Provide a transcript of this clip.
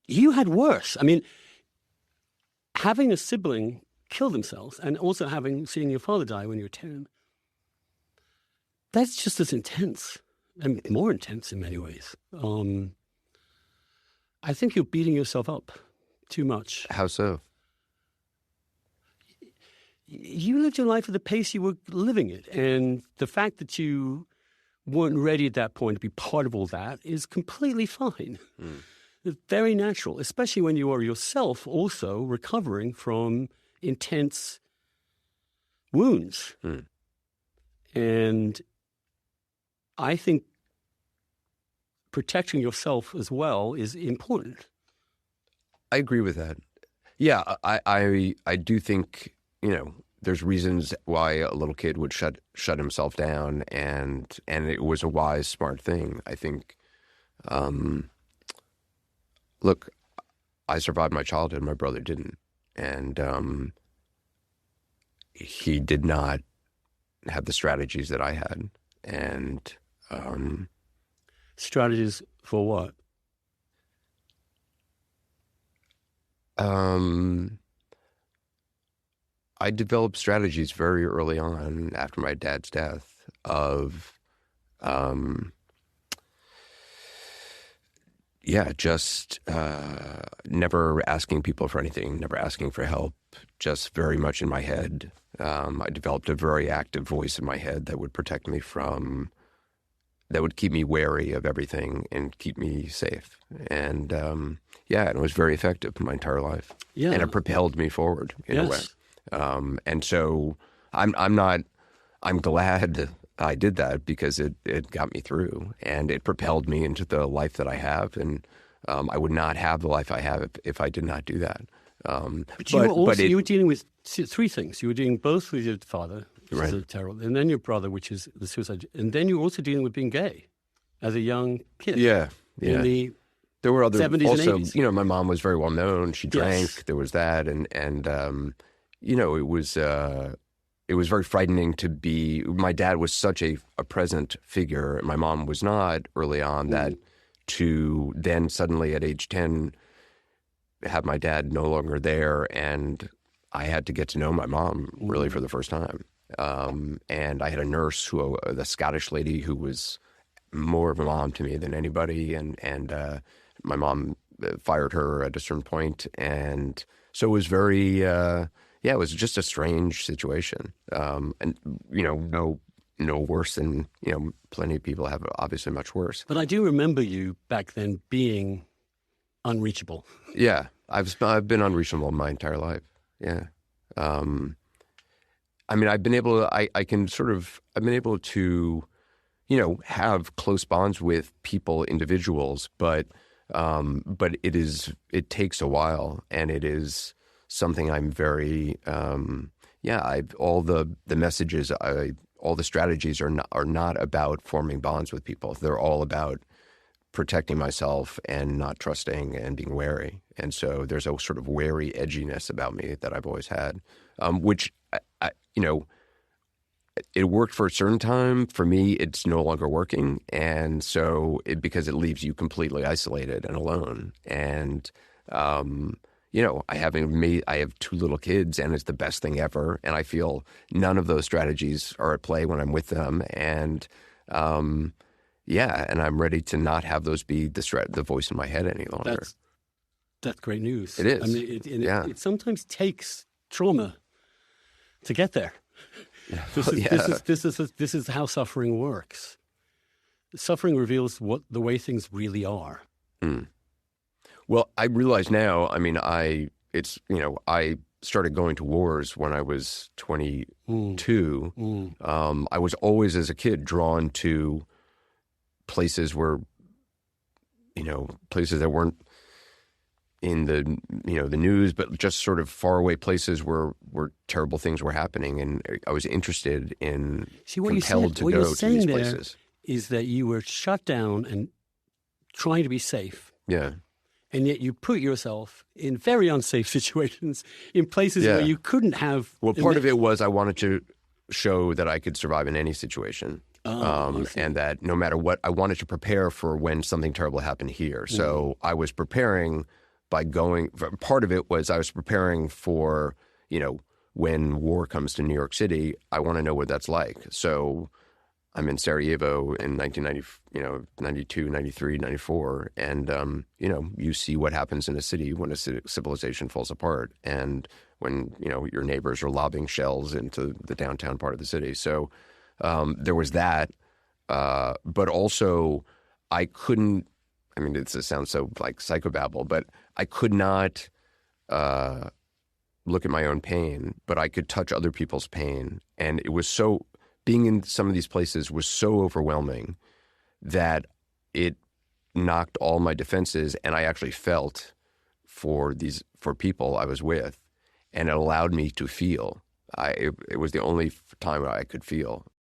You had worse. I mean, having a sibling kill themselves and also seeing your father die when you were 10, that's just as intense and more intense in many ways. I think you're beating yourself up too much. How so? You lived your life at the pace you were living it. And the fact that you weren't ready at that point to be part of all that is completely fine. It's very natural, especially when you are yourself also recovering from intense wounds. And I think protecting yourself as well is important. I agree with that. Yeah, I do think, there's reasons why a little kid would shut himself down, and it was a wise, smart thing. I think, look, I survived my childhood, my brother didn't. And he did not have the strategies that I had. And strategies for what? I developed strategies very early on after my dad's death of, just never asking people for anything, never asking for help, just very much in my head. I developed a very active voice in my head that would protect me that would keep me wary of everything and keep me safe. And and it was very effective my entire life. Yeah. And it propelled me forward in a way. And so I'm glad I did that because it got me through and it propelled me into the life that I have. And I would not have the life I have if I did not do that. But you were dealing with three things. You were dealing both with your father, which is terrible, and then your brother, which is the suicide, and then you were also dealing with being gay as a young kid. Yeah. There were other 70s also, and 80s. My mom was very well known. She drank. Yes. There was that, and it was very frightening to be. My dad was such a present figure, and my mom was not early on. That to then suddenly at age 10 have my dad no longer there, and I had to get to know my mom really for the first time. And I had a nurse the Scottish lady who was more of a mom to me than anybody, and my mom fired her at a certain point, and so it was very, it was just a strange situation, and no worse than plenty of people have obviously much worse. But I do remember you back then being unreachable. Yeah, I've been unreachable my entire life. Yeah. I've been able to, I've been able to, have close bonds with people, individuals, but it takes a while, and it is something I'm very, all the messages, all the strategies are not about forming bonds with people. They're all about protecting myself and not trusting and being wary. And so there's a sort of wary edginess about me that I've always had, which, it worked for a certain time. For me, it's no longer working. And so because it leaves you completely isolated and alone. And, I have two little kids, and it's the best thing ever. And I feel none of those strategies are at play when I'm with them. And, and I'm ready to not have those be the voice in my head any longer. That's great news. It is. I mean, it sometimes takes trauma to get there. This is how suffering works. Suffering reveals the way things really are. Well, I realize now. I started going to wars when I was 22. I was always, as a kid, drawn to places places that weren't in the news, but just sort of faraway places where terrible things were happening, and I was interested in compelled to go to these places. Is that you were shut down and trying to be safe? Yeah. And yet you put yourself in very unsafe situations in places where you couldn't have. Well, part of it was I wanted to show that I could survive in any situation. And that no matter what, I wanted to prepare for when something terrible happened here. So I was preparing by going. Part of it was I was preparing for, when war comes to New York City, I want to know what that's like. So I'm in Sarajevo in 1990, 92, 93, 94. And, you see what happens in a city when a civilization falls apart and when, your neighbors are lobbing shells into the downtown part of the city. So there was that. But also I couldn't, it sounds so like psychobabble, but I could not look at my own pain, but I could touch other people's pain. And it was being in some of these places was so overwhelming that it knocked all my defenses, and I actually felt for people I was with, and it allowed me to feel. It was the only time I could feel.